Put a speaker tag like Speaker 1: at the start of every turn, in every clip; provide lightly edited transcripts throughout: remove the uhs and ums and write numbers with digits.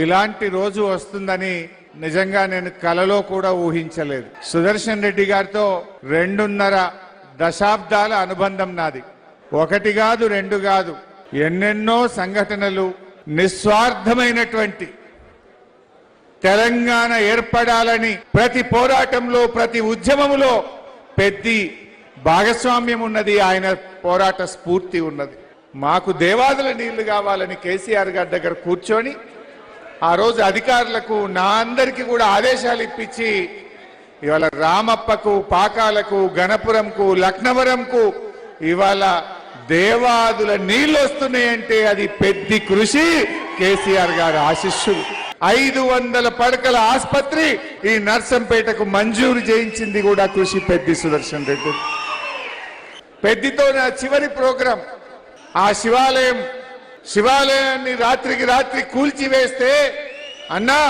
Speaker 1: ఇలాంటి రోజు వస్తుందని నిజంగా నేను కలలో కూడా ఊహించలేదు. సుదర్శన్ రెడ్డి గారితో 2.5 దశాబ్దాల అనుబంధం నాది. 1 కాదు 2 కాదు, ఎన్నెన్నో సంఘటనలు, నిస్వార్థమైనటువంటి తెలంగాణ ఏర్పడాలని ప్రతి పోరాటంలో, ప్రతి ఉద్యమంలో పెద్ది భాగస్వామ్యం ఉన్నది. ఆయన పోరాట స్ఫూర్తి ఉన్నది. మాకు దేవాదుల నీళ్లు కావాలని కేసీఆర్ గారి దగ్గర కూర్చొని ఆ రోజు అధికారులకు, నా అందరికీ కూడా ఆదేశాలు ఇప్పించి ఇవాళ రామప్పకు, పాకాలకు, గణపురంకు, లక్నవరంకు ఇవాళ దేవాదుల నీళ్లు వస్తున్నాయంటే అది పెద్ది కృషి, కేసీఆర్ గారి ఆశీస్సులు. 500 పడకల ఆసుపత్రి ఈ నర్సంపేటకు మంజూరు చేయించింది కూడా కృషి పెద్ది సుదర్శన్ రెడ్డి. పెద్దితో నా చివరి ప్రోగ్రాం ఆ శివాలయాన్ని రాత్రికి రాత్రి కూల్చివేస్తే, అన్నా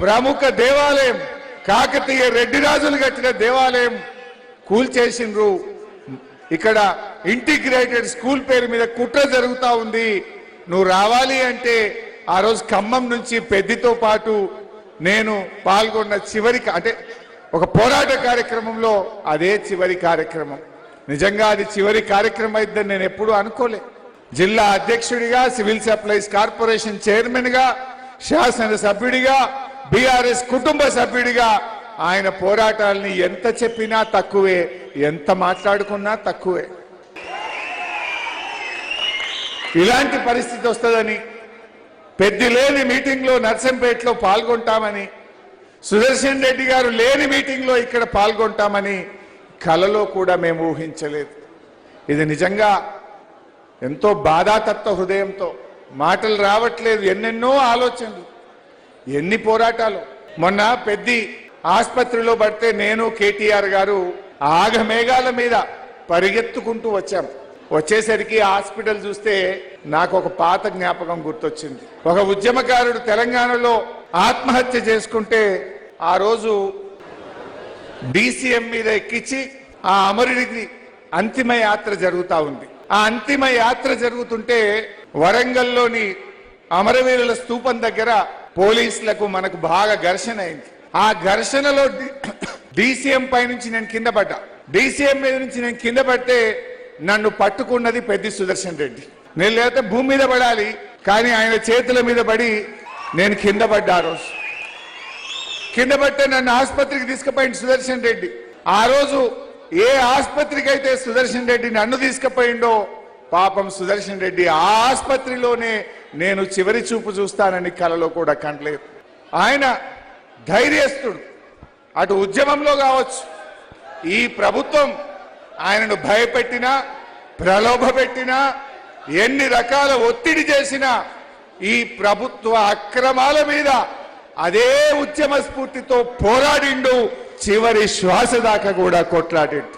Speaker 1: ప్రముఖ దేవాలయం, కాకతీయ రెడ్డి రాజులు కట్టిన దేవాలయం కూల్చేసిండ్రు. ఇక్కడ ఇంటిగ్రేటెడ్ స్కూల్ పేరు మీద కుట్ర జరుగుతా ఉంది. నువ్వు రావాలి అంటే ఆ రోజు ఖమ్మం నుంచి పెద్దితో పాటు నేను పాల్గొన్న అంటే ఒక పోరాట కార్యక్రమంలో అదే చివరి కార్యక్రమం. నిజంగా అది చివరి కార్యక్రమం అయిద్దని నేను ఎప్పుడూ అనుకోలే. జిల్లా అధ్యక్షుడిగా, సివిల్ సప్లైస్ కార్పొరేషన్ చైర్మన్ గా, శాసన సభ్యుడిగా, బీఆర్ఎస్ కుటుంబ సభ్యుడిగా ఆయన పోరాటాలని ఎంత చెప్పినా తక్కువే, ఎంత మాట్లాడుకున్నా తక్కువే. ఇలాంటి పరిస్థితి వస్తుందని, పెద్ది లేని మీటింగ్లో నర్సంపేటలో పాల్గొంటామని, సుదర్శన్ రెడ్డి గారు లేని మీటింగ్లో ఇక్కడ పాల్గొంటామని కలలో కూడా మేము ఊహించలేదు. ఇది నిజంగా ఎంతో బాధాతత్వ హృదయంతో, మాటలు రావట్లేదు. ఎన్నెన్నో ఆలోచనలు, ఎన్ని పోరాటాలు. మొన్న పెద్ది ఆసుపత్రిలో పడితే నేను, కేటీఆర్ గారు ఆగమేఘాల మీద పరిగెత్తుకుంటూ వచ్చాం. వచ్చేసరికి హాస్పిటల్ చూస్తే నాకు ఒక పాత జ్ఞాపకం గుర్తొచ్చింది. ఒక ఉద్యమకారుడు తెలంగాణలో ఆత్మహత్య చేసుకుంటే ఆ రోజు DCM మీద ఎక్కించి ఆ అమరుడికి అంతిమ యాత్ర జరుగుతూ ఉంది. ఆ అంతిమ యాత్ర జరుగుతుంటే వరంగల్లోని అమరవీరుల స్తూపం దగ్గర పోలీసులకు మనకు బాగా ఘర్షణ అయింది. ఆ ఘర్షణలో DCM పై నుంచి నేను కింద పడ్డా. DCM మీద నుంచి నేను కింద పడితే నన్ను పట్టుకున్నది పెద్ది సుదర్శన్ రెడ్డి. నేను లేకపోతే భూమి మీద పడాలి, కానీ ఆయన చేతుల మీద పడి నేను కింద పడ్డా. ఆ రోజు కింద పడితే నన్ను ఆసుపత్రికి తీసుకుపోయింది సుదర్శన్ రెడ్డి. ఆ రోజు ఏ ఆసుపత్రికి అయితే సుదర్శన్ రెడ్డి నన్ను తీసుకుపోయిండో, పాపం సుదర్శన్ రెడ్డి ఆ ఆసుపత్రిలోనే నేను చివరి చూపు చూస్తానని కలలో కూడా కంటలేదు. ఆయన ధైర్యస్తుడు. అటు ఉద్యమంలో కావచ్చు, ఈ ప్రభుత్వం ఆయనను భయపెట్టినా, ప్రలోభ పెట్టినా, ఎన్ని రకాల ఒత్తిడి చేసినా ఈ ప్రభుత్వ అక్రమాల మీద అదే ఉద్యమ స్ఫూర్తితో పోరాడిండు. చివరి శ్వాస దాకా కూడా కొట్లాడిండు.